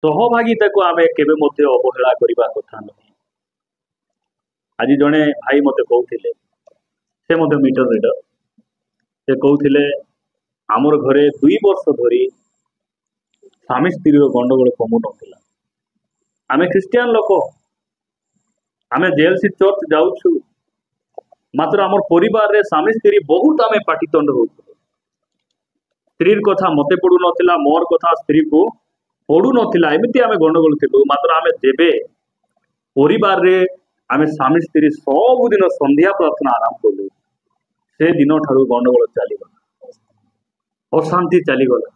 सहभागिता को आम केवे अवहेला करने कथा नुहे। आज जड़े भाई मत कहते से मीटर रीडर से कहते आमर घरे 2 वर्ष धरी स्वामी स्त्री गंडगोल कमु ना। आम ख्रिस्टियान लोक आम जेएलसी चर्च जाऊँ मात्र आमर परिवार रे स्वामी स्त्री बहुत आम पाटितुंड हो। स्त्री कथा मते पड़ू ना मोर कथा स्त्री को पड़ू ना एमती आम गंडगोल थी। मात्र आम जेबे परिवार रे आम स्वामी स्त्री सबुदिन संध्या प्रार्थना आरंभ कलु से दिन ठारू गंडगोल चलीगला, अशांति चलीगला,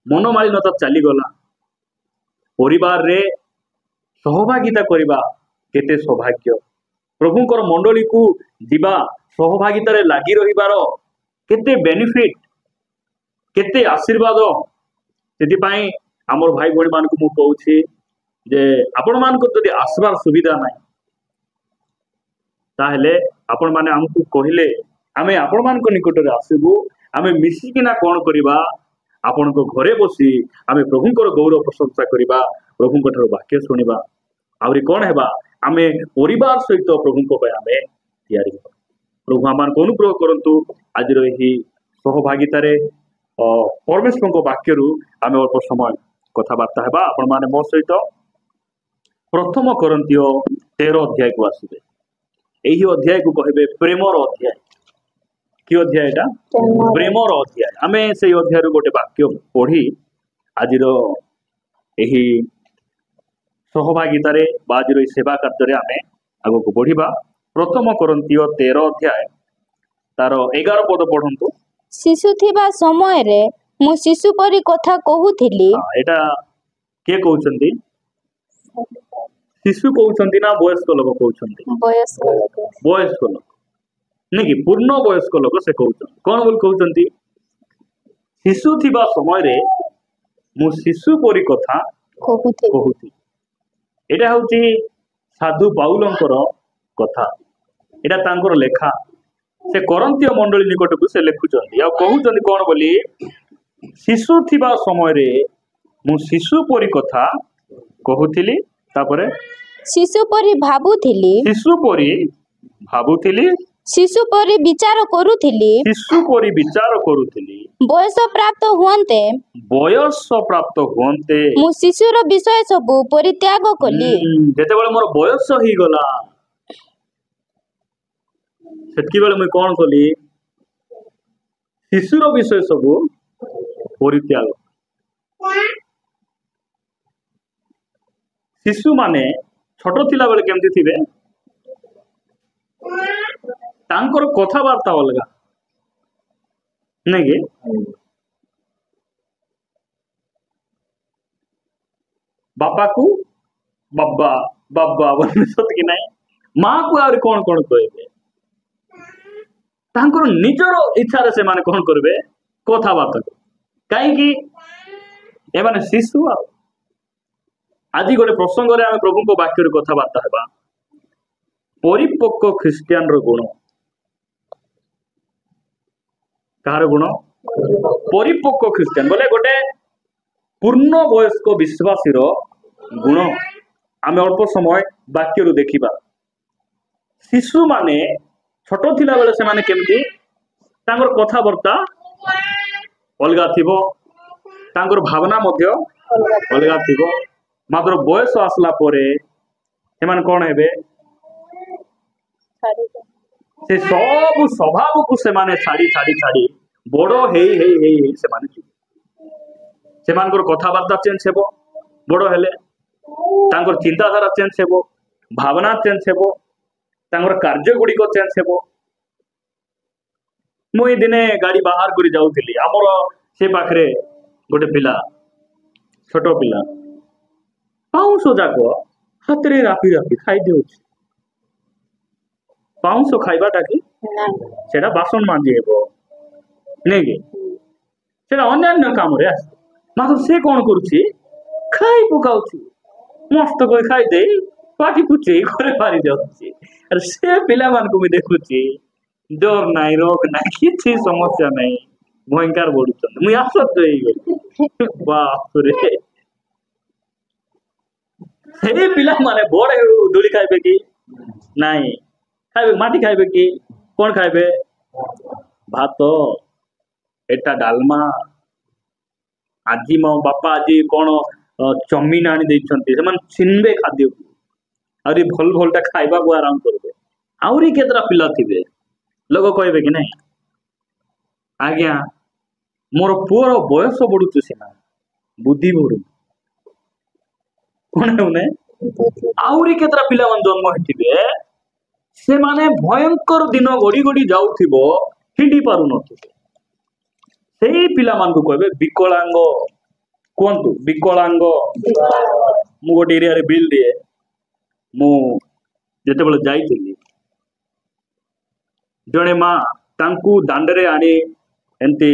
मनोमालिनता चलीगला। परिवार रे सहभागिता करवा केते सौभाग्य। प्रभुंकर मंडली को दिबा सहभागिता रे लागी रहिबार केते बेनिफिट केते आशीर्वाद। से आमर भाई भणी मान को कहूँ जे आपण मान को जदि आसबार सुविधा ना ताहले आपण माने हमकु कहिले आमे आपण मान को निकट रे आसीबू। आमे मिसिकिना कोन करिबा आपण को घरे बसी आमे प्रभुंकर गौरव प्रशंसा करिबा, प्रभुंक ठारो वाक्य सुनिबा, आउरी कोन हेबा आमे परिवार सहित प्रभुंक पय आमे तयारी हेबा। प्रभु आमान को अनुग्रह करंतु। आज रही सहभागिता रे परमेश्वर को वाक्य रु आमे अल्प समय कथाबार्ता हेबा। आपण माने मो सहित प्रथम कोरिन्थियो 13 अध्याय को आसीबे। एही अध्याय को कहबे प्रेमर अध्याय। कि अध्याय एटा? प्रेमर अध्याय। आमे से अध्याय रु गोटे वाक्य पढ़ी आज एही सहभागिता रे आज सेवा कार्य रे आमे आगो को बढ़िबा। प्रथम कोरिन्थियो 13 अध्याय तार 11 पद पढ़ंतु। शिशु थिबा समय रे मु शिशु परी कथा कहूथिली। एटा के कहउचंदी? शिशु कहउचंदी ना वयस्क लोक कहउचंदी? वयस्क लोक नहीं कि पूर्ण वयस्क लोक से कहउचंदी। कोन बोल कहउचंदी? शिशु थिबा समय रे मु शिशु परी कथा कहूथि। एटा होची साधु पाउलंकर कथा। एटा तांकर लेखा से कोरिन्थियो मंडली निकट को से लिखुचंदी। आ कहउचंदी कोन बोली? शिशु थिबा समय रे मु शिशु परी कथा कहूथिली। तापरे शिशु परी भाबुथिली। शिशु परी भाबुथिली। शिशु परी विचार करूथिली। शिशु परी विचार करूथिली। बयस प्राप्त हुअन्ते मु शिशुर विषय सब परित्याग कली। जेतेबेले मोर बयस ही गला सेतकी बेले मैं कोन कली? शिशुर विषय सब परित्याग। शिशु माने छोट थिला बेले केमती थिबे? तांकर कथाबार्ता अलगा नहीं कि बापा को बाबा बाबा बोले सत कि नहीं? माँ को आउरी कोन कोन कहबे? तांकर निजर इच्छा रे से माने कोन करबे? कथाबार्ता काई कि ए माने शिशु। आज गोटे प्रसंग रे आमे प्रभु को वाक्य रे कथाबार्ता हेबा। परिपक्व ख्रिस्टियान रो गुण। कहार गुण? परिपक्व ख्रिस्टियान बोले गोटे पूर्ण वयस्क विश्वासी रो गुण आमे अल्प समय वाक्य रु देखिबा। शिशु माने छोटो थिला बेले से माने केमती तांगर कथाबार्ता अलगा थिबो, तांगर भावना मध्य अलगा थिबो। मात्र बयस आसला परे हेमान कोन हेबे? से सब स्वभाव को से माने छाड़ी छाड़ी छाड़ी बड़ो हेई से माने से मानकर कथाबार्ता चेंज हेबो। बड़ो हेले तांकर चिंताधारा चेंज हेबो, भावना चेंज हेबो, तांकर कार्य गुडी को चेंज हेबो। मुई दिने गाड़ी बाहर करी जाउथिली। हमर से पाखरे गोटे पिला छोटो पिला पाउंस जाको हातरे रापी रापी खाई देउछि। पाउंस खाइबाटा कि सेटा बासन मांजी हेबो नहीं कि सेटा अन्य काम रे आसे। मात्र से कोन करूछि? खाई पकाउछि। मस्त कोई खाई दे पाटी पुछि घरे पारी जाउछि। अरे से पिला मान को मैं देखुछि डर नाई रोग नाई किछि समस्या नाई भयंकर बढुछन। मुई आश्चर्य हेई गली। बाप रे ସେଇ ପିଲାମାନେ ବଡ ହେଉ ଦୋଳି ଖାଇବେ କି ନାଇଁ? ଖାଇବେ ମାଟି ଖାଇବେ କି କଣ ଖାଇବେ? ଭାତ, ଏଟା ଡାଲମା। ଆଜି ମୋ ବାପା ଆଜି କଣ ଚମିନ ଆଣି ଦେଇଛନ୍ତି, ସେମାନେ ଛିନବେ ଖାଦ୍ୟକୁ, ଆହୁରି ଭଲ ଭଲଟା ଖାଇବାକୁ ଆରାମ କରିବେ। ଆହୁରି କେତେଟା ପିଲା ଥିବେ, ଲୋକ କହିବେ କି ନାଇଁ ଆଜ୍ଞା ମୋର ପୁଅର ବୟସ ବଢୁଛି ସିନା ବୁଦ୍ଧି ବଢୁନି। କଣ ହେଉନେ? ଆହୁରି କେତେଟା ପିଲାମାନେ ଜନ୍ମ ହେଇଥିବେ, ସେମାନେ ଭୟଙ୍କର ଦିନ ଗଡି ଗଡି ଯାଉଥିବ, ହିଣ୍ଡି ପାରୁନଥିବେ। ସେଇ ପିଲାମାନଙ୍କୁ କହିବେ ବିକଳାଙ୍ଗ। କୁହନ୍ତୁ ବିକଳାଙ୍ଗ। ମୁଁ ଗୋଟେ ଏରିଆରେ ବିଲ୍ ଦିଏ। ମୁଁ ଯେତେବେଳେ ଯାଇଥିଲି, ଜଣେ ମା ତାଙ୍କୁ ଦାଣ୍ଡରେ ଆଣି ଏମିତି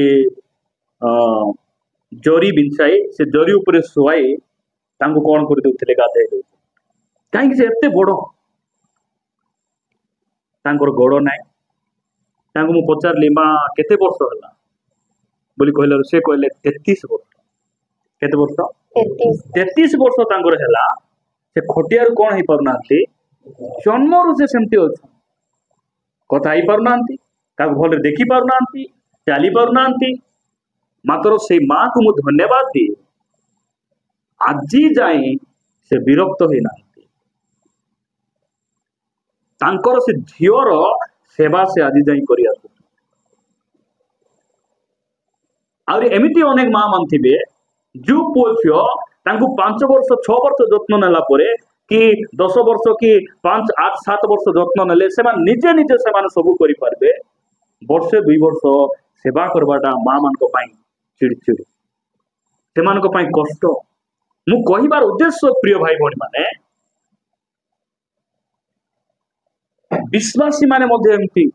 ଜରି ବିଞ୍ଚାଇ ସେ ଜରି ଉପରେ ଶୁଆଇ ତାଙ୍କୁ କଣ କରିଦଉଥିଲେ, ଗାଧେଇ ଦଉଥିଲେ। କାହିଁକି? ସେ ଏତେ ବଡ, ତାଙ୍କର ଗୋଡ ନାହିଁ। ତାଙ୍କୁ ମୁଁ ପଚାରିଲି ମା କେତେ ବର୍ଷ ହେଲା ବୋଲି କହିଲେ, ସେ କହିଲେ 33 ବର୍ଷ। କେତେ ବର୍ଷ? 33 ବର୍ଷ ତାଙ୍କର ହେଲା। ସେ ଖଟିଆରୁ କଣ ହେଇପାରୁନାହାନ୍ତି, ଜନ୍ମରୁ ସେ ସେମିତି ଅଛି। କଥା ହେଇପାରୁନାହାନ୍ତି, କାହାକୁ ଭଲରେ ଦେଖି ପାରୁନାହାନ୍ତି, ଚାଲି ପାରୁନାହାନ୍ତି। ମାତ୍ର ସେଇ ମାକୁ ମୁଁ ଧନ୍ୟବାଦ ଦିଏ, ଆଜି ଯାଏଁ ସେ ବିରକ୍ତ ହେଇନାହାନ୍ତି। ତାଙ୍କର ସେ ଝିଅର ସେବା ସେ ଆଜି ଯାଏଁ କରି ଆସୁଛନ୍ତି। ଆହୁରି ଏମିତି ଅନେକ ମା ମାନ ଥିବେ, ଯୋଉ ପୁଅ ଝିଅ ତାଙ୍କୁ 5 ବର୍ଷ 6 ବର୍ଷ ଯତ୍ନ ନେଲା ପରେ କି 10 ବର୍ଷ କି 5 8 7 ବର୍ଷ ଯତ୍ନ ନେଲେ, ସେମାନେ ନିଜେ ନିଜେ ସେମାନେ ସବୁ କରିପାରିବେ। ବର୍ଷେ 2 ବର୍ଷ ସେବା କରିବାଟା ମା ମାନଙ୍କ ପାଇଁ ଚିଡଚିଡି, ସେମାନଙ୍କ ପାଇଁ କଷ୍ଟ। ମୁଁ କହିବାର ଉଦ୍ଦେଶ୍ୟ ପ୍ରିୟ ଭାଇ ଭଉଣୀ ମାନେ, ବିଶ୍ୱାସୀ ମାନେ ମଧ୍ୟ ଏମିତି।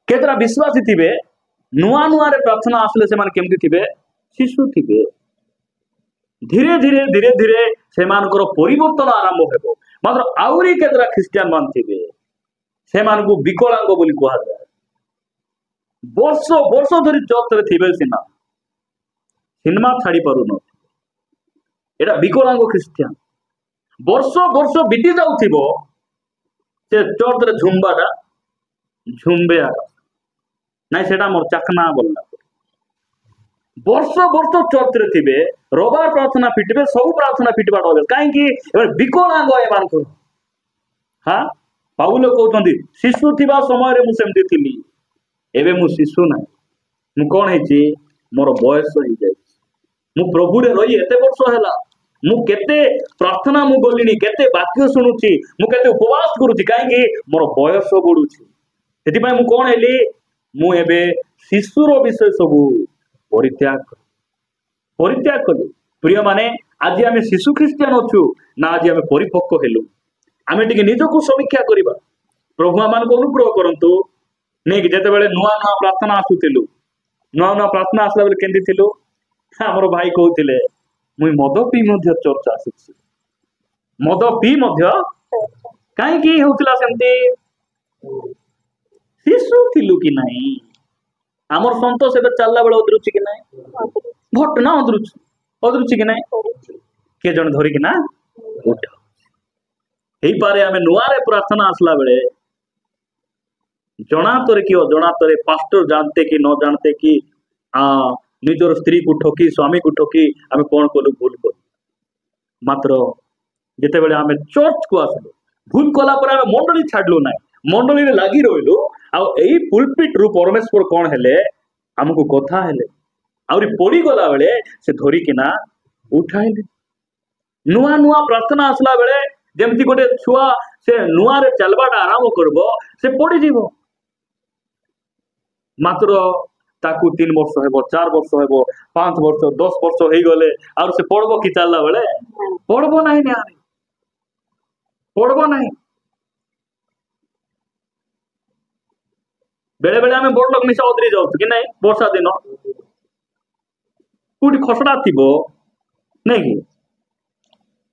କେତେଟା ବିଶ୍ୱାସୀ ଥିବେ, ନୂଆ ନୂଆରେ ପ୍ରାର୍ଥନା ଆସିଲେ ସେମାନେ କେମିତି ଥିବେ? ଶିଶୁ ଥିବେ। ଧୀରେ ଧୀରେ ଧୀରେ ଧୀରେ ସେମାନଙ୍କର ପରିବର୍ତ୍ତନ ଆରମ୍ଭ ହେବ। ମାତ୍ର ଆହୁରି କେତେଟା ଖ୍ରୀଷ୍ଟିଆନ ମାନ ଥିବେ, ସେମାନଙ୍କୁ ବିକଳାଙ୍ଗ ବୋଲି କୁହାଯାଏ। ବର୍ଷ ବର୍ଷ ଧରି ଚର୍ଚ୍ଚରେ ଥିବେ ସିନା, ସିନେମା ଛାଡି ପାରୁନ, ଏଟା ବିକଳାଙ୍ଗ ଖ୍ରୀଷ୍ଟିଆନ। ବର୍ଷ ବର୍ଷ ବିତି ଯାଉଥିବ, ସେ ଚର୍ଚ୍ଚରେ ଝୁମ୍ବାଟା ଝୁମ୍ବେ ଆକା ନାଇଁ, ସେଟା ମୋର ଚାକନା ବୋଲଲା। ବର୍ଷ ବର୍ଷ ଚର୍ଚ୍ଚରେ ଥିବେ, ରବାର ପ୍ରାର୍ଥନା ଫିଟିବେ, ସବୁ ପ୍ରାର୍ଥନା ଫିଟିବା କାହିଁକି? ଏବେ ବିକଳାଙ୍ଗ ଏମାନଙ୍କର। ହଁ, ପାଉଲ କହୁଛନ୍ତି ଶିଶୁ ଥିବା ସମୟରେ ମୁଁ ସେମିତି ଥିଲି, ଏବେ ମୁଁ ଶିଶୁ ନାହିଁ। ମୁଁ କଣ ହେଇଛି? ମୋର ବୟସ ହେଇଯାଇଛି। ମୁଁ ପ୍ରଭୁରେ ରହି ଏତେ ବର୍ଷ ହେଲା, ମୁଁ କେତେ ପ୍ରାର୍ଥନା ମୁଁ ଗଲିଣି, କେତେ ବାକ୍ୟ ଶୁଣୁଛି, ମୁଁ କେତେ ଉପବାସ କରୁଛି। କାହିଁକି? ମୋର ବୟସ ବଢୁଛି। ସେଥିପାଇଁ ମୁଁ କଣ ହେଲି? ମୁଁ ଏବେ ଶିଶୁର ବିଷୟ ସବୁ ପରିତ୍ୟାଗ କଲି। ପ୍ରିୟ ମାନେ, ଆଜି ଆମେ ଶିଶୁ ଖ୍ରୀଷ୍ଟିଆନ ଅଛୁ ନା ଆଜି ଆମେ ପରିପକ୍ୱ ହେଲୁ? ଆମେ ଟିକେ ନିଜକୁ ସମୀକ୍ଷା କରିବା। ପ୍ରଭୁ ଆମମାନଙ୍କୁ ଅନୁଗ୍ରହ କରନ୍ତୁ। ନେଇକି ଯେତେବେଳେ ନୂଆ ନୂଆ ପ୍ରାର୍ଥନା ଆସୁଥିଲୁ, ନୂଆ ନୂଆ ପ୍ରାର୍ଥନା ଆସିଲା ବେଳେ କେମିତି ଥିଲୁ? ଆମର ଭାଇ କହୁଥିଲେ, ମୁଇଁ ମଦ ପିଇ ମଧ୍ୟ ଚର୍ଚ୍ଚ ଆସୁଛି। ମଦ ପିଇ ମଧ୍ୟ କାହିଁକି ହଉଥିଲା ସେମିତି? ଶିଶୁ ଥିଲୁ କି ନାହିଁ? ଆମର ସନ୍ତୋଷ ଏବେ ଚାଲିଲା ବେଳେ ଅଦରୁଛି କି ନାହିଁ? ଘଟଣା ଅଦରୁଛି କି ନାହିଁ? କିଏ ଜଣେ ଧରିକି ନା ଉଠ। ହେଇପାରେ ଆମେ ନୂଆରେ ପ୍ରାର୍ଥନା ଆସିଲା ବେଳେ ଜଣାତରେ କି ଅଜଣାତରେ, ପାଷ୍ଟର ଜାଣତେ କି ନ ଜାଣତେ କି ନିଜର ସ୍ତ୍ରୀକୁ ଠକି, ସ୍ୱାମୀକୁ ଠକି ଆମେ କଣ କଲୁ? ଭୁଲ କଲୁ। ମାତ୍ର ଯେତେବେଳେ ଆମେ ଚର୍ଚ୍ଚକୁ ଆସିଲୁ, ଭୁଲ କଲା ପରେ ଆମେ ମଣ୍ଡଳୀ ଛାଡିଲୁ ନାହିଁ, ମଣ୍ଡଳୀରେ ଲାଗି ରହିଲୁ। ଆଉ ଏଇ ପୁଲପିଟରୁ ପରମେଶ୍ୱର କଣ ହେଲେ? ଆମକୁ କଥା ହେଲେ। ଆହୁରି ପଡିଗଲା ବେଳେ ସେ ଧରିକିନା ଉଠାଇଲେ। ନୂଆ ନୂଆ ପ୍ରାର୍ଥନା ଆସିଲା ବେଳେ ଯେମିତି ଗୋଟେ ଛୁଆ ସେ ନୂଆରେ ଚାଲବାଟା ଆରମ୍ଭ କରିବ, ସେ ପଡିଯିବ। ମାତ୍ର ତାକୁ 3 ବର୍ଷ ହେବ, 4 ବର୍ଷ ହେବ, 5 ବର୍ଷ 10 ବର୍ଷ ହେଇଗଲେ ଆଉ ସେ ପଡବ କି? ଚାଲିଲା ବେଳେ ପଡବ ନାହିଁ, ପଡବ ନାହିଁ। ବେଳେ ବେଳେ ଆମେ ବଡ ଲୋକ ମିଶା ଅଦରି ଯାଉଛୁ କି ନାଇଁ? ବର୍ଷା ଦିନ କୋଉଠି ଖସଡା ଥିବ ନାଇଁ କି,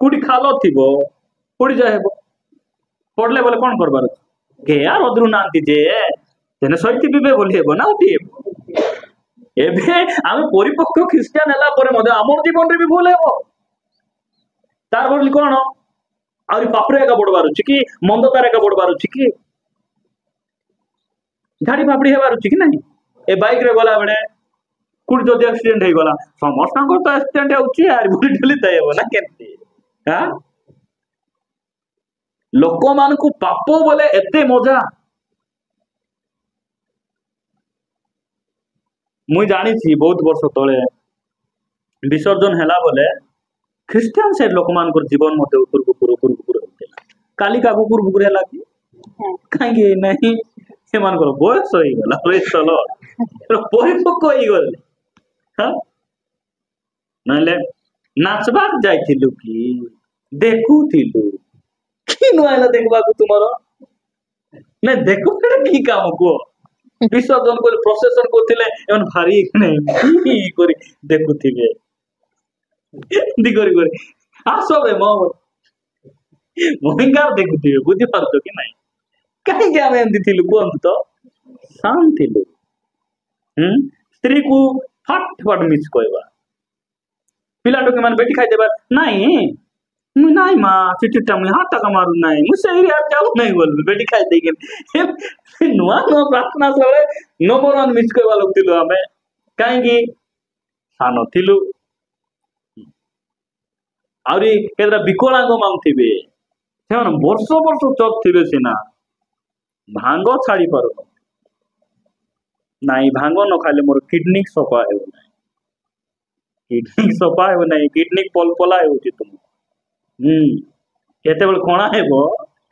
କୋଉଠି ଖାଲ ଥିବ, ପଡିଯାଏ ହେବ। ପଡିଲେ ବୋଲେ କଣ କରବାର ଅଛି? କେୟାର ଅଦରୁ ନାହାନ୍ତି ଯେ ତେନେ ସହିତ ପିବେ ବୋଲି ହେବ ନା ଉଠି ହେବ। ଏବେ ଆମେ ପରିପକ୍ୱ ଖ୍ରୀଷ୍ଟିଆନ ହେଲା ପରେ ମଧ୍ୟ ଆମର ଜୀବନରେ ବି ଭୁଲ ହେବ। ତାର ବୋଲି କଣ? आउरी पापरे एका बड़बार अछि कि मंदतार एका बड़बार अछि कि झाड़ी फापड़ी हेबार अछि कि नहीं ए बाइक रे गला बेले कुछ जदि एक्सीडेंट हे गला समस्त तो एक्सीडेंट होउछि यार बुली ढली तय हो ना केते हां लोक मान को पाप बोले एते मजा मुई जानी छी बहुत वर्ष तले विसर्जन हेला बोले ख्रिस्टियन से लोक मान को जीवन मते उपुर उपुर होतेला कालिका कुकुर बुकुर हेला कि कहीं नहीं से मान को बयस हो गला बयस चलो परिपक्व हो गले हां नले नाचबा जाइथिलु कि देखुथिलु कि नुआला देखबा को तुमरो नै देखो की काम को विसर्जन को प्रोसेसन करथिले एमन भारी नहीं की करी देखुथिले दिगरी करी आसबे मोहिंगार देखुथिबे बुझि पारतो कि नहीं कहीं के हम एंदी थिलु कोन तो शांत थिलु स्त्री को फट फट मिस कहबा पिला के मान बेटी खाई देबा नहीं मु नहीं मां चिटिटा मु हाथ तक मारू नहीं मु सही यार जाऊ नहीं बोल बेटी खाई दे के नुआ नुआ प्रार्थना सले नंबर 1 मिस कहबा लोग थिलु हमें काहे की सानो थिलु आउरी केदरा विकलांग मान थिबे सेमान वर्ष वर्ष चोक थिबे सिना भांग छाड़ी पारो नहीं भांग न खाले मोर किडनी सफा हे किडनी सफा हे नहीं किडनी पलपला हे तुम केते बेल कोणा हेबो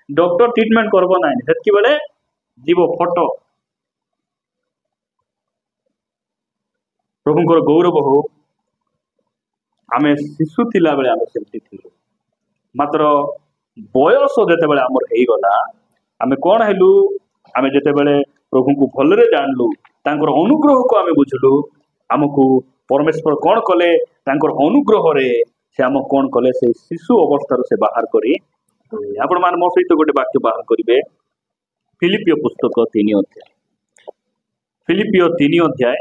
डॉक्टर ट्रीटमेंट करबो नाही सेतकी बेले जीवो फोटो प्रभुंकर गौरव हो आमे शिशु थिला बेले आमे सेमती थिलु मात्र बयस जेते बेले हमर हेई गला आमे कोन हेलु आमे जेते बेले प्रभु को भलरे जानलु तांकर अनुग्रह को आमे बुझलु हमकु परमेश्वर कोन कले तांकर अनुग्रह रे से आम कोन कले से शिशु अवस्था से बाहर करी आपण मान मो सहित गोटे वाक्य बाहर करिवे फिलिपियो पुस्तक 3 अध्याय फिलिपियो 3 अध्याय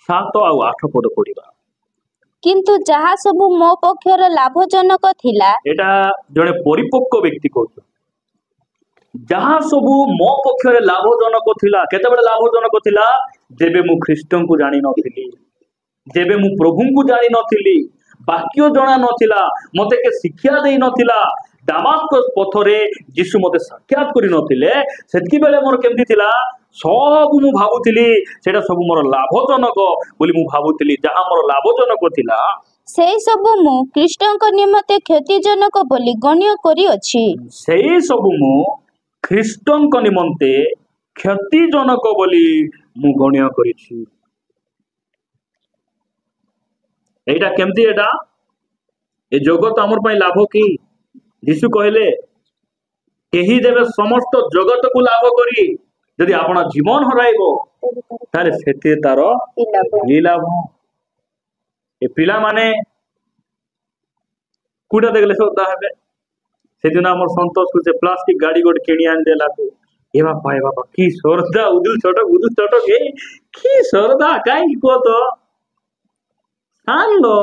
7 और 8 पद पढ़िबा किंतु जहा सब मो पक्षर लाभजनक थिला एटा जणे परिपक्व व्यक्ति कहू जहा सब मो पक्षर लाभजनक थिला केते बेले लाभजनक थिला जेबे मु ख्रीष्टन को जानि नथिली जेबे मु प्रभु को जानि नथिली वाक्य जना नथिला मते के शिक्षा देई नथिला दामास्कस पथरे यीशु मते साक्षात करि नथिले सेतकी बेले मोर केमती थिला सब मु भाबुथिली सेटा सब मोर लाभजनक बोली मु भाबुथिली जहा मोर लाभजनक थिला सेई सब मु ख्रीष्टन को निमते क्षतिजनक बोली गण्य करी अछि सेई सब मु ख्रीष्टन को निमते क्षतिजनक बोली मु गण्य करिछि एटा केमती एटा ए जगत हमर पई लाभ की यीशु कहले केही देबे समस्त जगत को लाभ करी यदि आपण जीवन हराइबो ताले सेते तार लाभ ए पिला माने कुडा देखले सोदा हेबे सेदिन हमर संतोष को से प्लास्टिक गाड़ी गोड केनी आन देला को ए बापा की सरदा उदुल छोटक ए की सरदा काई को तो हालो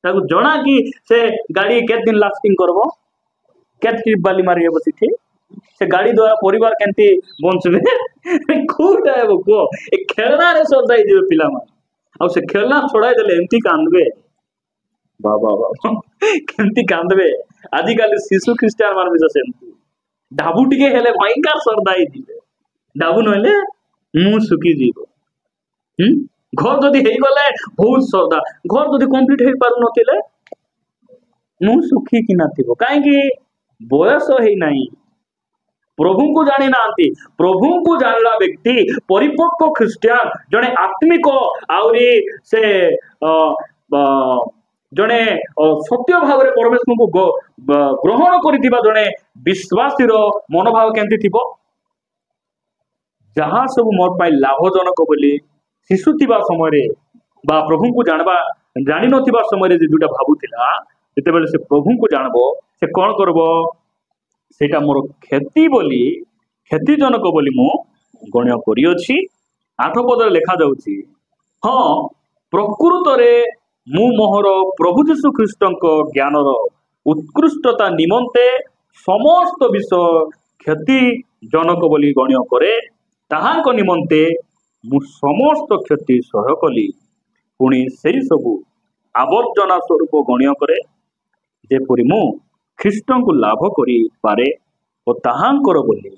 ताकू जना कि से गाड़ी केत दिन लास्टिंग करबो केत ट्रिप बाली मारी हेबो सिठी से गाड़ी द्वारा परिवार केंती बंचबे खूब टाइम को ए खेलना रे सरदाई दिबे पिला मा आ से खेलना छोड़ाई देले एंती कांदबे बाबा केंती कांदबे आदि काली शिशु ख्रिस्टियन मान बिस सेंती डाबू टिके हेले भयंकर सरदाई दिबे डाबू नले मु सुखी जीवो घर जदि हेई गले बहुत सरदा घर जदि कंप्लीट हेई पारु नथिले मु सुखी कि नाथिबो काहे कि बयस हेई नाही प्रभु को जानि नांती प्रभु को जानला व्यक्ति परिपक्व ख्रिस्टियन जने आत्मिक आउरी से जने सत्य भाव रे परमेश्वर को ग्रहण करितिबा जने विश्वासी रो मनोभाव केंती थिबो जहां सब मोर पाई लाभजनक बोली शिशु थिबा समय रे बा प्रभु को जानबा जानि नथिबा समय रे जे दुटा भाबुथिला जेते बेले से प्रभु को जानबो से कोन करबो सेटा मोर क्षति बोली क्षतिजनक बोली मु गण्य करी अछि 8 पद लेखा जाउछि हां प्रकृत रे मु मोहर प्रभु यीशु ख्रीष्टन को ज्ञान रो उत्कृष्टता निमंते समस्त विषय क्षतिजनक बोली गण्य करे ताहांक निमंते मु समस्त क्षति सह कली पुणी सेई सबु आवर्जना स्वरूप गण्य करे जेपरि मु ख्रीष्ट को लाभ करी पारे और ताहांकर बोली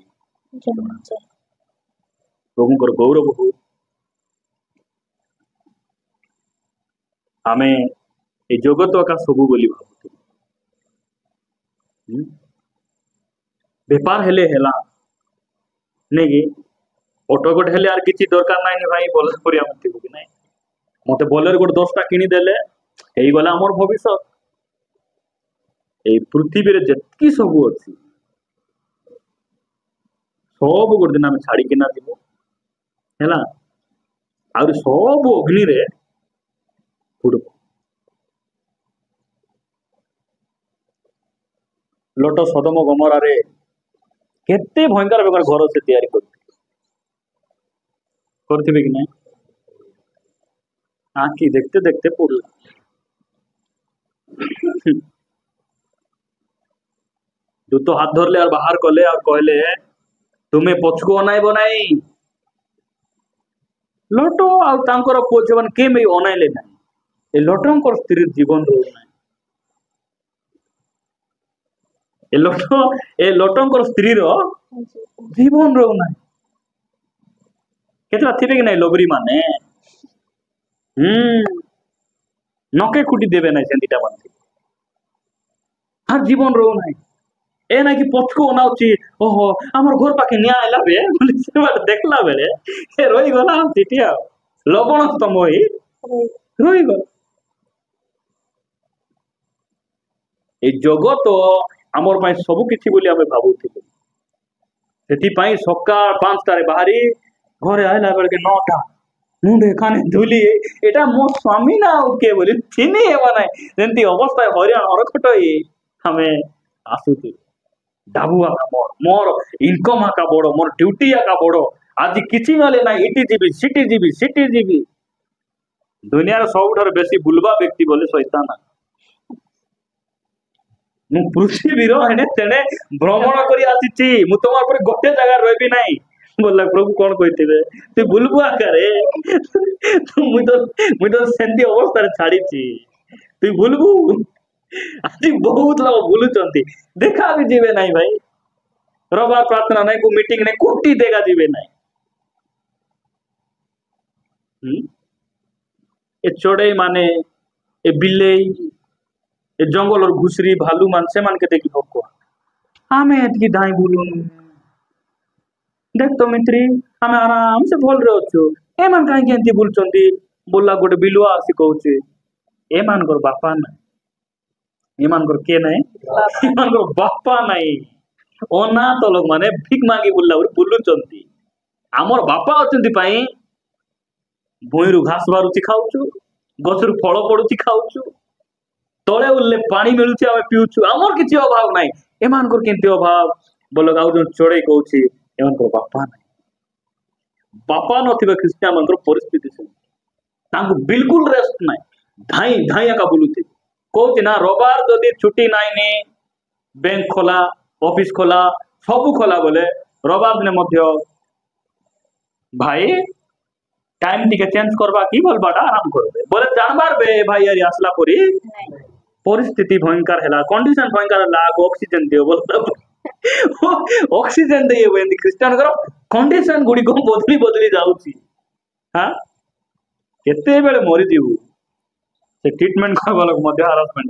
प्रभुंकर गौरव हो आमे ए जगत का सबु बोली भाबुथि बेपार हेले हेला नहीं कि ऑटो गोटे हेले आर किछि दरकार नाही भाई बोल करिया मते कि नाही मते बोलेर गोटे 10टा किनी देले एई गला हमर भविष्य ए पृथ्वी रे जत्की सबु अछि सब गोटे दिन आमे छाड़ी किना दिबो हेला आउर सब अग्नि रे फुडबो लोट सदम गमरा रे केते भयंकर भयंकर घर से तैयारी करथिबे कि नहीं आखि देखते देखते पड़ला जो तो हाथ धरले और बाहर कले और कहले तुम्हें पछको अनाई बनाई लोटो आ तांकर पुओ जवन के में अनाइले ना ए लोटोंकर स्त्री जीवन रो ना ए लोटोंकर स्त्री रो जीवन रो ना केतला थिबे कि नहीं लोबरी माने नके खुटी देबे नहीं सेंतीटा मानती हर जीवन रो ना ए ना कि पछको अनाउची ओहो हमर घर पाके निया आइला बे बोले से बात देखला बेले ए रोई गला हम चिटिया लबण स्तमोई रोई गला ए जगत हमर पाई सब किछि बोली हमें भाबुथिले सेति पाई सकाळ 5टा रे बाहरी घरे आइला बेले के 9टा मुंडे काने धुली एटा मो स्वामी ना ओके बोली थिनी हेबा नाही जेंती अवस्था हरियाण हरखटई हमें आसुती डाबुआ का मोर इनकम का बड़ो मोर ड्यूटी का बड़ो आज किछि माले ना इटी जीबी दुनिया रे सबठार बेसी बुलबा व्यक्ति बोले शैतान मु पृथ्वी रो हेने तेने भ्रमण करी आसीची मु तोमार पर गोटे जगह रहबी नाही बोला प्रभु कोन कहिथिबे तू बुलबु आकारे मु तो सेंती अवस्था रे छाड़ीची तू बुलबु आज बहुत लोग बुलुचंती देखा भी जीवे नहीं भाई रविवार प्रार्थना नहीं को मीटिंग नहीं कोटी देखा जीवे नहीं ए चढ़ई माने ए बिलेई ए जंगल और घुसरी भालू मान से मान के देखी भोको आमे एतकी धाई बुलुन देख तो मित्री हमें आराम से बोल रहे हो ए मान काहे केंती बुलचंती बोला गोटे बिलुआ आसी कहूचे ए मान कर बापा ना एमानकर के नहीं एमानकर बापा नहीं अनाथ लोग माने भिक मांगी बुल्ला बुलुचंती आमर बापा अचंती पाई भूईरु घास बारुची खाउछु गछरु फल पडुची खाउछु तळे उल्ले पानी मिलुची आमे पिउछु आमर किछि अभाव नाही एमानकर केंती अभाव बोलो गाउ जो चोड़े कहूची एमानकर बापा नाही बापा नथिबे ख्रिस्टियान मानकर परिस्थिति से तांको बिल्कुल रेस्ट नाही धाई धाई का बुलुती कहते ना रविवार जदि छुट्टी नाइनी बैंक खोला ऑफिस खोला सबू खोला बोले रविवार दिन मध्य भाई टाइम टिके चेंज करबा की बोलबाटा आराम करबे बोले जानबार बे भाई यार आसला परी परिस्थिति भयंकर हैला कंडीशन भयंकर हैला ऑक्सीजन दियो बोल ऑक्सीजन दियो एंदी क्रिश्चियन करो कंडीशन गुडी को बदली जाउची हां केते बेले मरि दिबु से ट्रीटमेंट करबा लोग मध्य हारासमेंट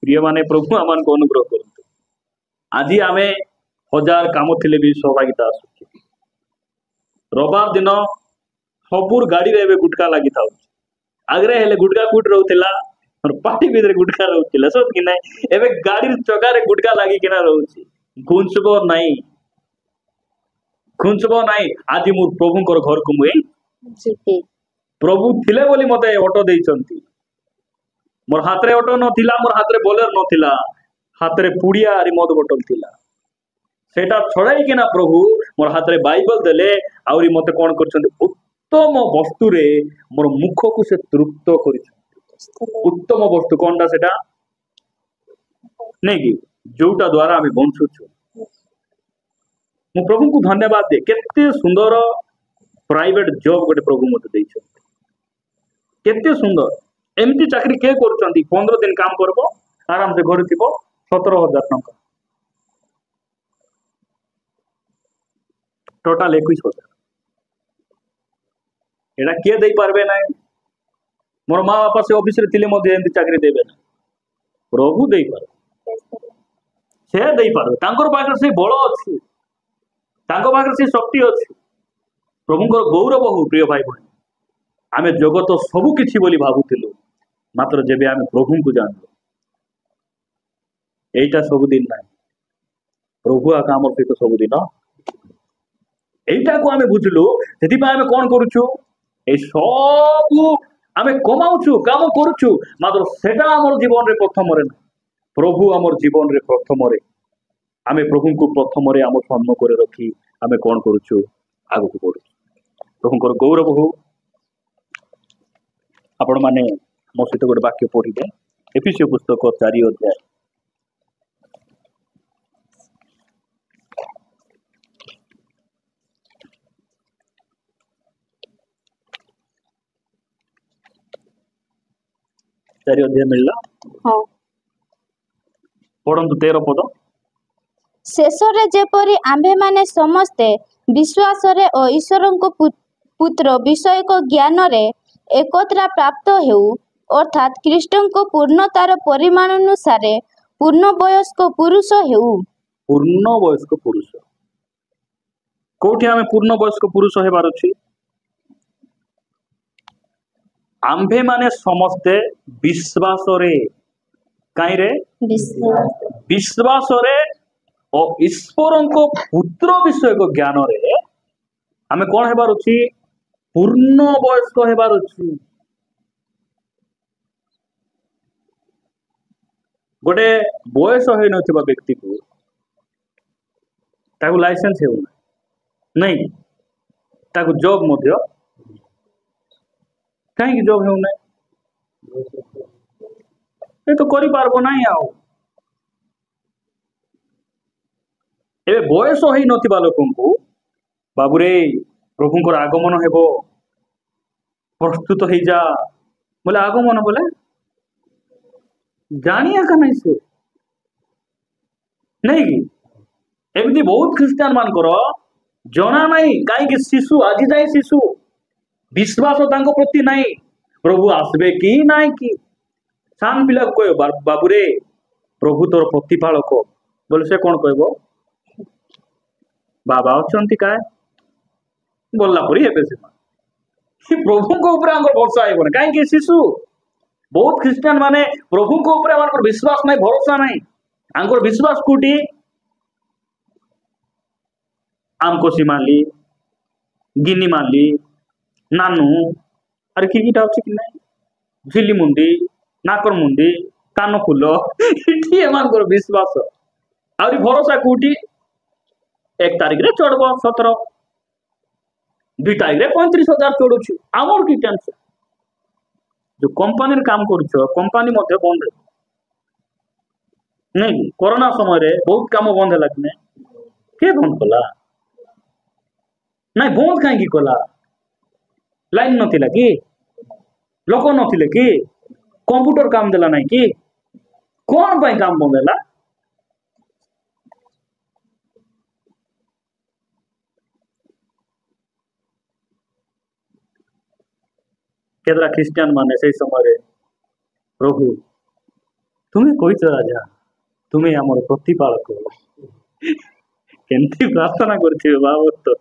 प्रिय माने प्रभु आमान को अनुग्रह करते आज आमे हजार काम थिले भी सहभागिता आसुची रविवार दिन सबुर गाड़ी रे एबे गुटका लागि थाउ आगरे हेले गुटका कूट रहउतिला और पार्टी भीतर गुटका रहउतिला सत कि नाही एबे गाड़ी चका रे गुटका लागि केना रहउची गुंचबो नाही आज मोर प्रभुंकर घर को मुई प्रभु थिले बोली मते ऑटो देइचंती मोर हाथ रे ऑटो नथिला मोर हाथ रे बोलेर नथिला हाथ रे पुड़िया आरी मद बोतल थिला सेटा छड़ाई के ना प्रभु मोर हाथ रे बाइबल देले आउरी मते कोन करचंती उत्तम वस्तु रे मोर मुख को से तृप्त करिछ उत्तम वस्तु कोनटा सेटा नहीं कि जोटा द्वारा आम बंचुचु मु प्रभु को धन्यवाद दे केते सुंदर प्राइवेट जॉब गोटे प्रभु मत देइछ केते सुंदर एमती चाकरी के करूछंती 15 दिन काम करबो आराम से घर थिबो 17,000 टंका टोटल 21,000 एटा के देई पारबे ना मोर माँ बापा से ऑफिस रे थिले मध्ये एमती चाकरी देबे ना प्रभु देई पारबे से देई पारबे तांकर पाखरे से बळ अछि तांको पाखरे से शक्ति अछि प्रभुଙ୍କର गौरव हो प्रिय भाई बहन आमे जगत सबु किछि बोली भाबुथिलु मात्र जेबे आमे प्रभु को जानलु एटा सब दिन ना प्रभु आका हमर सहित सब दिन एटा को आमे बुझलु सेति पा आमे कोन करूछु ए सब आमे कमाउछु काम करूछु मात्र सेटा हमर जीवन रे प्रथम रे प्रभु हमर जीवन रे प्रथम रे आमे प्रभु को प्रथम रे हमर सम्मान करे रखी आमे कोन करूछु आगु को करूछु प्रभुଙ୍କର गौरव हो आपण माने मो सहित गोटे वाक्य पढ़िबे एफिसियो पुस्तक 4 अध्याय मिलला हाँ पढ़ंतु 13 पद शेषरे जेपरि आम्भे माने समस्ते विश्वास रे और ईश्वर को पुत्र विषयक ज्ञान रे एकत्रा प्राप्त हेउ अर्थात ख्रीष्टन को पूर्णतार परिमाण अनुसार पूर्ण वयस्क पुरुष हेउ पूर्ण वयस्क पुरुष कोठी आमे पूर्ण वयस्क पुरुष हेबार अछि आम्भे माने समस्ते विश्वास रे काई रे विश्वास रे और ईश्वर को पुत्र विषय को ज्ञान रे आमे कोन हेबार अछि पूर्ण वयस्क हेबार अछि गोटे बयस होई नथिबा व्यक्ति को ताकू लाइसेंस हेउ नहीं ताकू जॉब मध्य कहीं जॉब हेउ नहीं ए तो करि पारबो नहीं आउ ए बयस होई नथिबा लोकंकु बाबुरे प्रभुଙ୍କର आगमन हेबो प्रस्तुत हो जा बोले आगमन बोले जानिया का नहीं से नहीं कि एमती बहुत ख्रिस्टान मान करो जना नहीं कहीं शिशु आज जाए शिशु विश्वास तांको प्रति नहीं प्रभु आसबे कि नहीं कि सान पिला कह बाबुरे प्रभु तोर प्रतिपालक बोले से कौन कहबो बाबा अछंती काय बोलला परी हेबे से प्रभु को ऊपर आंगर भरोसा आइबो काहे कि शिशु बहुत ख्रिस्टान माने प्रभु को ऊपर आंगर विश्वास नहीं भरोसा नहीं आंगर विश्वास कोटी आमको सीमाली गिनी माली नानू अरे की टाउची कि नहीं झिली मुंडी नाकर मुंडी कान फुल इठी एमानकर विश्वास आउरी भरोसा कोटी 1 तारिख रे चढ़बो 17 2 तारिख रे 35,000 चढ़ुछि आमर की टेंशन जो कंपनी काम करूछ कंपनी मध्य बंद नहीं कोरोना समय रे बहुत काम बंद लागने के बंद कला नहीं बंद काहे की कला लाइन नथिला कि लोक नथिले कि कंप्यूटर काम देला नहीं कि कौन पाई काम बंद हैला केतरा ख्रिस्टियन माने से समय प्रभु तुम्हें कहीच राजा तुम्हें आमर प्रतिपालक केमती प्रार्थना करथिबे बाबत तो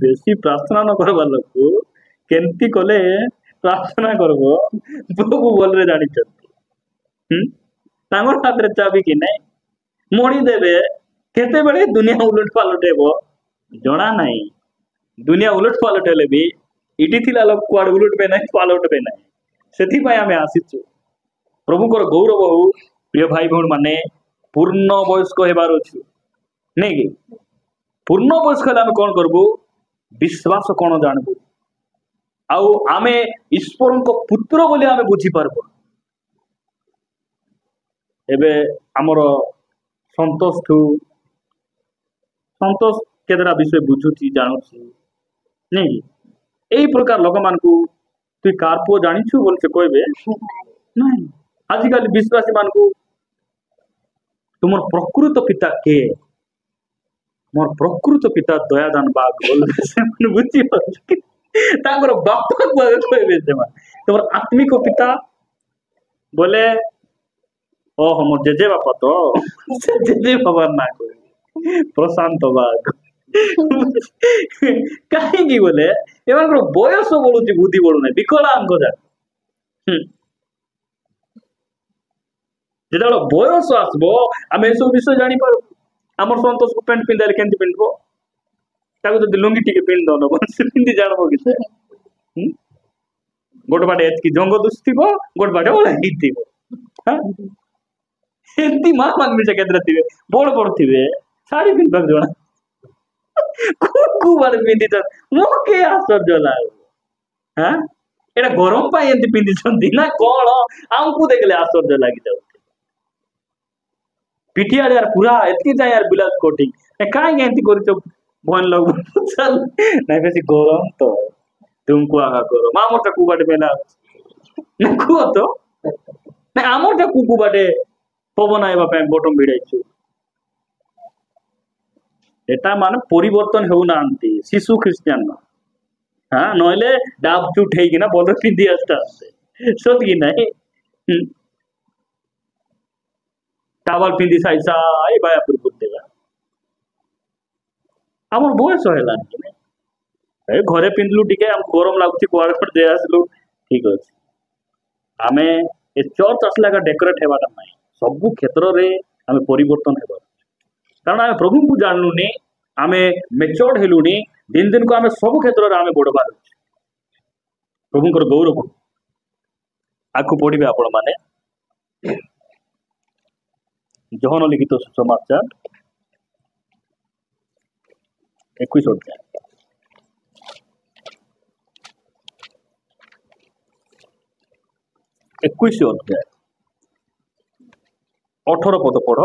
बेसी प्रार्थना न करबा लोक केमती कले प्रार्थना करबो प्रभु बोल रे जानि छथि तांगर हाथ रे चाबी कि नहीं मोड़ी देबे केते बेले दुनिया उलट पालट हेबो जणा नहीं दुनिया उलट पालट हेले भी इटी थिला लोक कुआड उलट पे नहीं पालट पे नहीं सेथि पय आमे आसीछु प्रभुकर गौरव हो प्रिय भाई बहन माने पूर्ण वयस्क हेबार अछि नहीं कि पूर्ण वयस्क हेला आमे कोन करबो विश्वास कोन जानबो आउ आमे ईश्वर को पुत्र बोले आमे बुझी पारबो एबे आमर संतोष ठू संतोष केतरा विषय बुझुची जानुची नहीं यही प्रकार लोक मान तु कार पुओ जानिछु बोल से कहबे नहीं आजिकल विश्वासी मान तुम प्रकृत पिता के मोर प्रकृत पिता दयादान बाग बोल से बुझी तांकर बापा कहबे से तुम आत्मिक पिता बोले ओह मोर जेजे बापा तो जेजे बाबा ना कह प्रशांत बाग कहीं बोले एम बयस बढ़ुची बुद्धि बढ़ुना विकलांग जो बयस आसब आम सब विषय जापर आम सतोष को पेंट पिंधाले केमती पिंधब ताको जब लुंगी टी पिंध दन पिंधि जानब कि गोटे बाटे एतकी जंग दुष्ट गोटे बाटे ओला एमती माँ मांगनी से केतरा थे बड़ बड़ थे शाढ़ी पिंधक जना बारे पिंधि मोके आश्चर्य लगे हाँ एटा गरम पाई एमती पिंधि ना कौन आमको देखले आश्चर्य लगी जाऊ पिठिया यार पूरा एतकी जाए यार बिलास कोटिंग कहीं एमती कर भन लग चल नहीं बेसी गरम तो तुमको आगा गरम आमरटा कुबाटे मेला ना कुह तो ना आमरटा कुबाटे पवन आइबा बटम भिड़ाई एटा मान परिवर्तन हो ना शिशु ख्रिस्टियान हाँ नहले डाब चुट है बल पिंधि आस्ते आस्ते सत कि नहीं टावल पिंधि साई साई बायापुर बुलदेगा आम बयस है घरे पिंधलु टी गरम लगुच कड़े दे आसलु ठीक अच्छे आम ए चर्च आसला डेकोरेट होगा ना सबू क्षेत्र में आम परिवर्तन हो कारण आम प्रभु को जानलुनी आम मेच्योर्ड हेलुनी दिन दिन को आम सब क्षेत्र में आम बढ़वार प्रभुंर गौरव आगू पढ़े आपण मैंने जोहन लिखित सुसमाचार 21 अध्याय 21 अध्याय 18 पद पढ़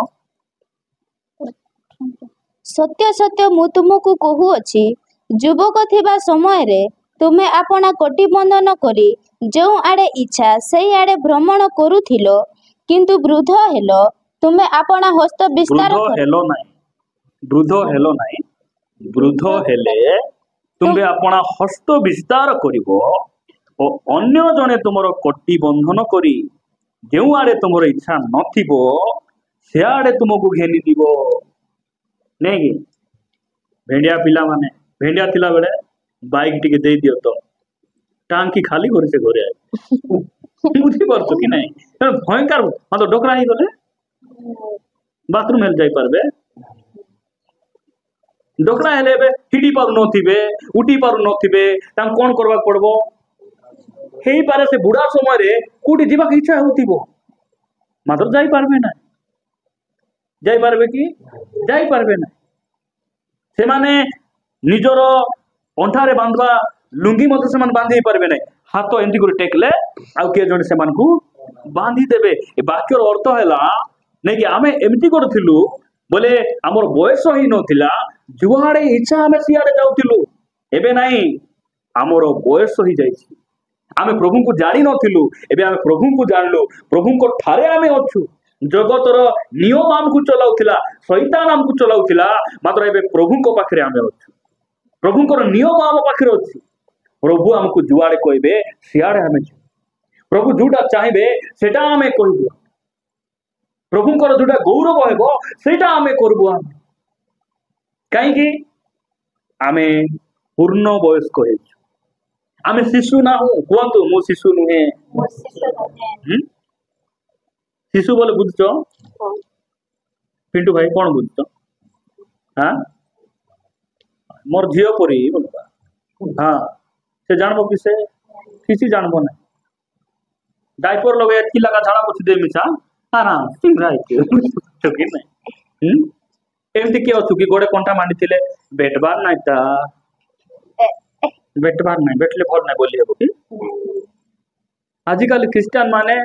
सत्य सत्य मु तुमको कहूअछि युवक थिबा समय रे तुमे आपना कोटि बंधन करी जो आड़े इच्छा सही आड़े भ्रमण करुथिलो किंतु वृद्ध हेलो तुमे आपना हस्त विस्तार वृद्ध हेले तुमे आपना हस्त विस्तार करिवो और अन्य जने तुमर कोटि बंधन करी जो आड़े तुमर इच्छा नथिबो से आड़े तुमको घेनी दिबो नहीं कि भेंडिया पिला माने भेंडिया थिला बेले बाइक टिके दे दियो तो टांकी खाली कर से घरे आए बुझी पारछ कि नहीं भयंकर मतलब डोकरा ही गले बाथरूम हेल जाई पारबे डोकरा हेले बे हिडी पारु नथिबे उठी पारु नथिबे तां कोन करबा पड़बो हेई पारे से बुढ़ा समय रे कोडी जीवा की इच्छा होतिबो मात्र जाई पारबे ना जाई पारबे कि जाई पारबे ना से माने निजर अंठारे बांधवा लुंगी मत से बांधि पारबे ना हाथ एमती कर टेकले आउ किए जने से मानकू बांधि देबे ए वाक्यर अर्थ हैला नै कि आमे एमती करथिलु बोले हमर बयस ही नथिला जुआड़े इच्छा आमे सियाड़े जाउतिलु एबे नाही हमर बयस ही जाइछि आमे प्रभु को जानि नथिलु एबे आमे प्रभु को जानलु प्रभु को ठारे आमे अछु जगतर नियम आमको चलाउथिला शैतान आमको चलाउथिला मात्र एबे प्रभु को पाखरे आमे अछु प्रभुंकर नियम आम पाखरे अछि प्रभु आमको जुआड़े कहबे सियाड़े आमे प्रभु जोटा चाहबे सेटा आमे करबो प्रभुंकर जोटा गौरव हेबो सेटा आमे करबो कहीं कि आमे पूर्ण वयस्क हे आमे शिशु ना हो कहतु मो शिशु नुहे शिशु बोले बुझ पिंटू भाई कौन बुझ हाँ मोर झील परी बोलबा हाँ से जानबो कि से किसी जानबो ना डायपर लगे एतकी लगा झाड़ा पोछ दे मिसा आराम सिंगराई के कि नहीं एमती के अछु कि गोड़े कंटा मांडी थिले बेटबार नाही ता बेटबार नाही बेटले भल नाही बोली हेबो कि आजिकल क्रिश्चियन माने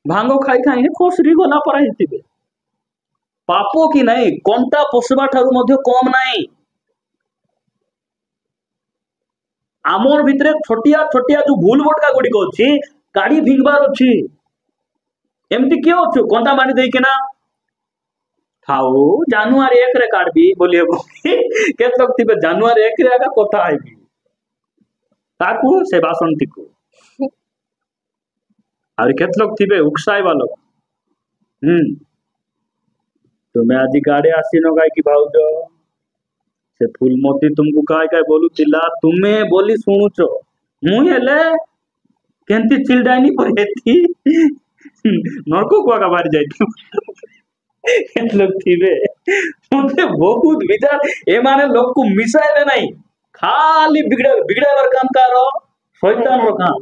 भांग खाई खाई खोसरी गला परा हेतिबे पाप कि नहीं कंटा पशुवा ठारू मध्य कम नहीं आमर भितरे छोटिया छोटिया जो भूल भटका गुड़िक अच्छी गाड़ी फिंगबार अच्छी एमती किए अच्छु कंटा मारी देना थाऊ जानुआरी 1 रे काटबी बोलिए केत लोग थिबे जानुआरी 1 रे आका कथा आइबी ताकू से बासंती को और केत लोग थिबे उकसाई वालो तुम्हें आज गाड़ी आसीन गाय की भाउज से फूलमती तुमको काय काय बोलुतिला तुम्हें बोली शुणुच मुई हेले केंती चिल्डाइनी परेती नरको कुआ का बारी जाइती केत लोग थिबे मुझे बहुत विचार ए माने लोग को मिसाइले नहीं खाली बिगड़े बिगड़ावर काम कारो शैतान रो काम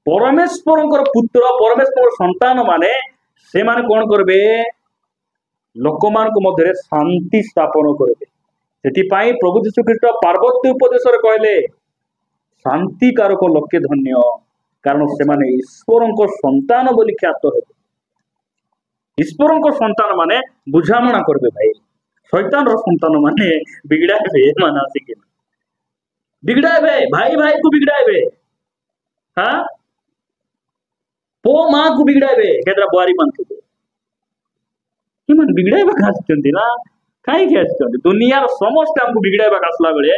परमेश्वर पुत्र परमेश्वर संतान माने से माने कौन करबे लोक मान मध्य शांति स्थापन करेंगे से प्रभु जीशु ख्रीष्ट पार्वती उपदेश कहले शांति कारक लोके धन्य कारण से माने ईश्वर संतान बोली ख्यात हे ईश्वर संतान माने बुझामणा करबे भाई शैतान रो संतान माने बिगड़ाबे माने आसिक बिगड़ाबे भाई भाई को बिगड़ाबे हाँ पो माँ को बिगड़ाबे केतरा बुआरी मानथुबे बिगड़ाइबा आसुचंती ना कहीं आसुचंती दुनिया समस्त हमको बिगड़ाइबा आसला बेले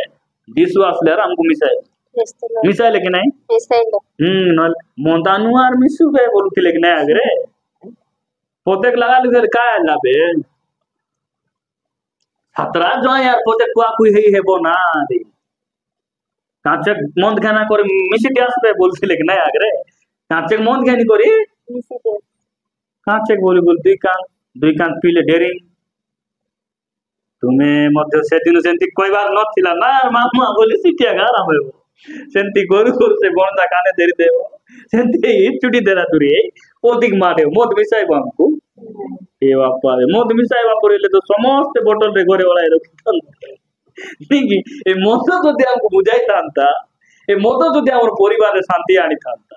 दिशु आसले हमको मिसाइले कि नहीं मिसाइले मोंतानु आर मिसुबे बोलुतिले कि नहीं आगरे पोतेक लगा लिदे का लाबे छात्रा जो यार पोतेक कुआ कुई हेबो ना रे काचे मंद खाना कर मिसिते आसबे बोलतिले कि नहीं आगरे काचे मंद खानी करी मिसिते काचे बोली बोलती का दुई कान पीले डेरिंग तुम्हें मध्य से दिन सेंती कोई बार नथिला ना मामा बोली सिटिया गारा होयो सेंती गोरु गोरु से बनता काने देरी देबो सेंती चुटी देरा तुरी ओदिक मारे मोद मिसाई बामको ए बापा रे मोद मिसाई बापरेले तो समस्त बोतल रे घरे वाला रखतन निकी ए मोद जदि हमको बुझाई तांता ए मोद जदि हमर परिवार रे शांति आनी तांता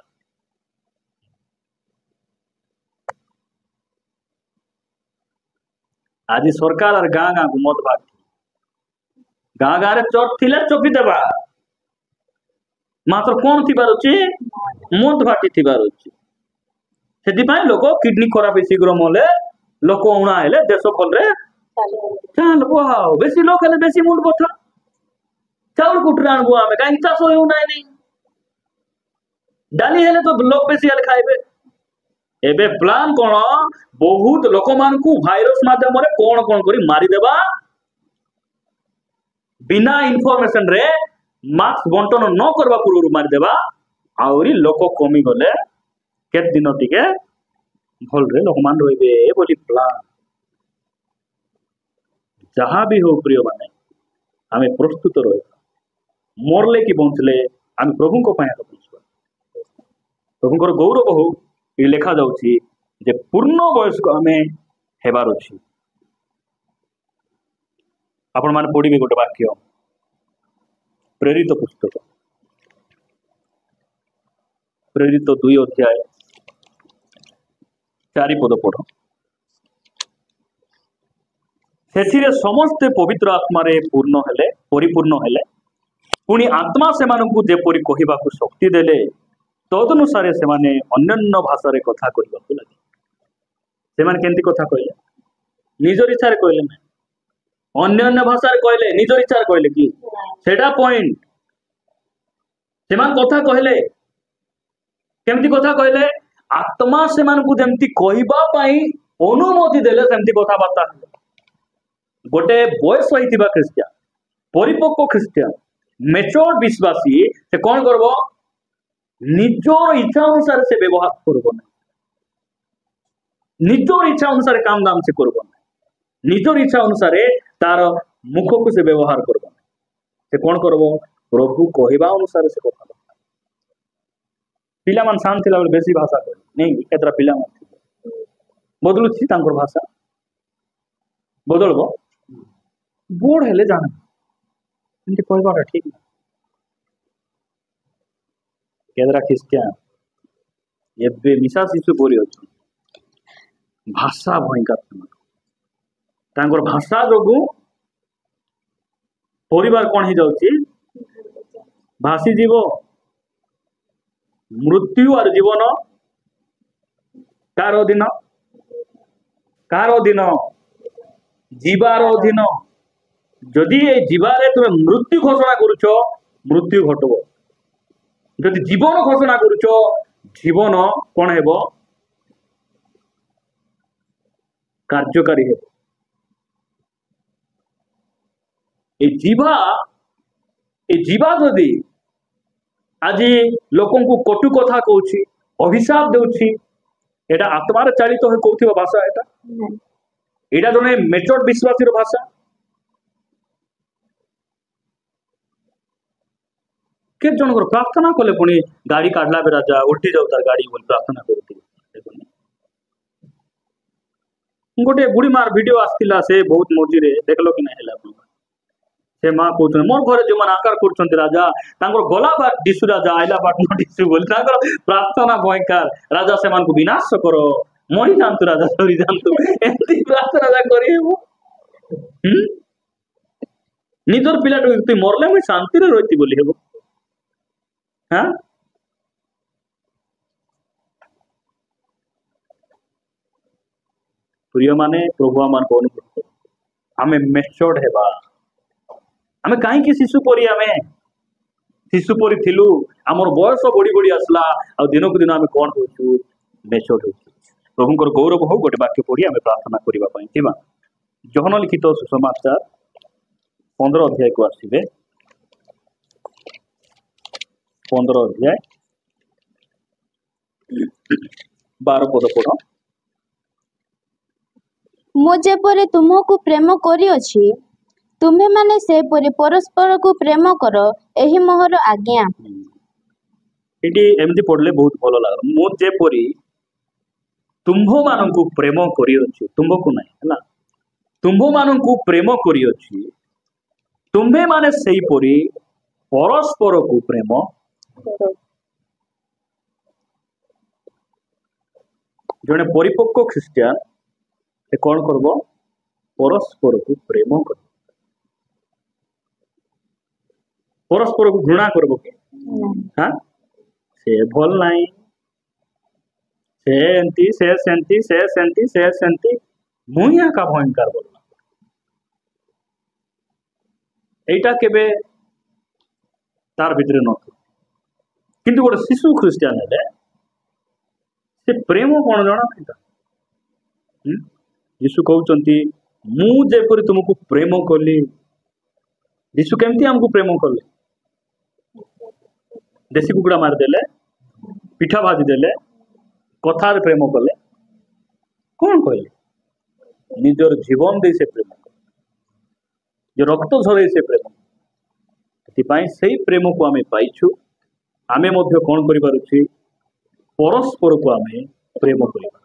आज सरकार और गाँ गाँ को मत भाग गाँ गाँ चोट थिले चोपी देबा मात्र कौन थिबार अछि मत भाटी थिबार अछि सेति पाई लोक किडनी खराब शीघ्र मले लोक उणा हेले देश फल रे चाल वाओ बेसी लोक हेले बेसी मुंड बथा चाउल कुटरा आनबो आमे काई चाष होउ नाही नहीं डाली हेले तो लोक बेसी हेले खाइबे एबे प्लान कोन बहुत लोक मान को भाइरस माध्यम रे कोन कोन करी मारी देबा बिना इनफॉरमेशन रे मास्क बंटन न करबा पूर्व मारी देबा आउरी लोक कमी गले केत दिन टिके भल रे लोक मान रोइबे बोली प्लान जहां भी हो प्रिय माने आमे प्रस्तुत रहे मरले कि बंचले आमे प्रभु को पाया प्रभु गौरव हो ये लिखा जाउछि जे पूर्ण वयस्क आमे हेबार अछि आपण मान पढ़िबे गोटे वाक्य प्रेरित पुस्तक प्रेरित 2 अध्याय 4 पद पढ़ सेथिरे समस्त पवित्र आत्मा रे पूर्ण हेले परिपूर्ण हेले पुणी आत्मा सेमानंकु जेपरि कहिबाकु शक्ति देले तदनुसारे सेमाने अन्य भाषा रे कथा कहिबाकु लागे सेमाने केंती कथा कहले निजर इच्छा रे कहले ना अन्य भाषा रे कहले निजर इच्छा रे कहले कि सेटा पॉइंट सेमान कथा कहले केमती कथा कहले आत्मा सेमानंकु जेमती कहिबा पई अनुमति देले सेमती कथा बार्ता गोटे बयस होइतिबा ख्रिस्टियन परिपक्व ख्रिस्टियन मेच्योर विश्वासी से कौन करबो निजर इच्छा अनुसार से व्यवहार करबो ना निजर इच्छा अनुसार काम दाम से करबो ना निजर इच्छा अनुसार तार मुख को से व्यवहार करबो ना से कौन करबो प्रभु कहिबा अनुसार से कथा पिला मान शांत थिला बेसी भाषा कह नहीं केतरा पिला मान बदलुछि तांकर भाषा बदलबो बोर्ड हेले जाना एमती कहबाटा ठीक ना केदरा ख्रिस्टियन ଏବେ ମିଶା ଶିଶୁ ପରି ଅଛନ୍ତି। ଭାଷା ଭୟଙ୍କର ସେମାନେ। ତାଙ୍କର ଭାଷା ଯୋଗୁ ପରିବାର କଣ ହେଇଯାଉଛି? ଭାସିଯିବ। ମୃତ୍ୟୁ আর জীবন কার অধীন? কার অধীন? জীবার অধীন। যদি এই জীবারে তুমি মৃত্যু ঘোষণা করুছ, মৃত্যু ঘটব। যদি জীবন ঘোষণা করুছ, জীবন কোন হেব? কার্যকারী হেব। এই জীবা যদি আজি লোকଙ୍କୁ কটু কথা কହୁଛି, অভিশাপ দেଉଛି, এটা আত্মারে চালিত হয়ে কৌথিবা ভাষা? এটা জনে মেচুর বিশ্বাসীর ভাষা। କେତେ ଜଣଙ୍କର ପ୍ରାର୍ଥନା କଲେ ପୁଣି ଗାଡି କାଢିଲା ବେ ରାଜା ଉଲ୍ଟି ଯାଉ ତାର ଗାଡି ବୋଲି ପ୍ରାର୍ଥନା କରୁଥିଲେ। ଗୋଟେ ବୁଢୀ ମାର ଭିଡିଓ ଆସିଥିଲା, ସେ ବହୁତ ମଝିରେ ଦେଖିଲ କି ନାଇଁ ହେଲା? ସେ ମା କହୁଛନ୍ତି ମୋର ଘରେ ଯୋଉମାନେ ଆକାର କରୁଛନ୍ତି ରାଜା, ତାଙ୍କର ଗଲା ବା ଦିଶୁ ରାଜା ଆଇଲା ବା ନ ଦିଶୁ ବୋଲି ତାଙ୍କର ପ୍ରାର୍ଥନା ଭୟଙ୍କର। ରାଜା ସେମାନଙ୍କୁ ବିନାଶ କର, ମରିଯାଆନ୍ତୁ ରାଜା, ସରିଯାଆନ୍ତୁ, ଏମିତି ପ୍ରାର୍ଥନା କରିହେବ? ନିଜର ପିଲାଠୁ ତୁଇ ମରଲେ ମୁଇଁ ଶାନ୍ତିରେ ରହିଛି ବୋଲି ହେବ? হ্যাঁ, প্রিয় মানে প্রভু আমার অনুভূত আমি মেচোর্ড হেবা। আমি কাহিଁକି ଶିଶୁ ପରି ଆମେ ଶିଶୁ ପରି ଥିଲୁ, ଆମର ବୟସ ବଢି ବଢି ଆସିଲା, ଆଉ ଦିନକୁ ଦିନ ଆମେ କଣ ହଉଛୁ? ମେଚୋର୍ଡ ହଉଛୁ। ପ୍ରଭୁଙ୍କର ଗୌରବ ହଉ। ଗୋଟେ ବାକ୍ୟ ପଢି ଆମେ ପ୍ରାର୍ଥନା କରିବା ପାଇଁ ଯିବା। ଯୋହନ ଲିଖିତ ସୁସମାଚାର 15 ଅଧ୍ୟାୟକୁ ଆସିବେ। 15 ଅଧ୍ୟାୟ 12 ପଦ ପଢ। ମୁଁ ଯେପରି ତୁମକୁ ପ୍ରେମ କରିଅଛି, ତୁମ୍ଭେମାନେ ସେପରି ପରସ୍ପରକୁ ପ୍ରେମ କର, ଏହି ମୋହର ଆଜ୍ଞା। ଏଠି ଏମିତି ପଢିଲେ ବହୁତ ଭଲ ଲାଗିଲା। ମୁଁ ଯେପରି ତୁମ୍ଭମାନଙ୍କୁ ପ୍ରେମ କରିଅଛି, ତୁମ୍ଭକୁ ନାହିଁ ହେଲା, ତୁମ୍ଭମାନଙ୍କୁ ପ୍ରେମ କରିଅଛି, ତୁମ୍ଭେମାନେ ସେହିପରି ପରସ୍ପରକୁ ପ୍ରେମ କର। ଜଣେ ପରିପକ୍ୱ ଖ୍ରୀଷ୍ଟିଆନ ସେ କଣ କରିବ? ପରସ୍ପରକୁ ପ୍ରେମ କରିବ। ପରସ୍ପରକୁ ଘୃଣା କରିବ କି? ସେ ଭଲ ନାହିଁ, ସେ ଏମିତି, ସେ ସେମିତି, ସେ ସେମିତି, ସେ ସେମିତି, ମୁଇଁ ଏକା ଭୟଙ୍କର ବୋଲ। এইটা কেবে তার ভিতরে নথিব। কিন্তু ଗୋଟେ ଶିଶୁ ଖ୍ରୀଷ୍ଟିଆନ ହେଲେ ସେ ପ୍ରେମ କଣ ଜଣା ନାହିଁ ତାକୁ। ଯୀଶୁ କହୁଛନ୍ତି ମୁଁ ଯେପରି ତୁମକୁ ପ୍ରେମ କଲି। ଯୀଶୁ କେମିତି ଆମକୁ ପ୍ରେମ କଲେ? ଦେଶୀ କୁକୁଡ଼ା ମାରିଦେଲେ, ପିଠା ଭାଜି ଦେଲେ, କଥାରେ ପ୍ରେମ କଲେ, କଣ କହିଲେ? ନିଜର ଜୀବନ ଦେଇ ସେ ପ୍ରେମ କଲେ, ଯେ ରକ୍ତ ଝରେଇ ସେ ପ୍ରେମ। ସେଥିପାଇଁ ସେଇ ପ୍ରେମକୁ ଆମେ ପାଇଛୁ। ଆମେ ମଧ୍ୟ କଣ କରିବାର ଅଛି? ପରସ୍ପରକୁ ଆମେ ପ୍ରେମ କରିବା।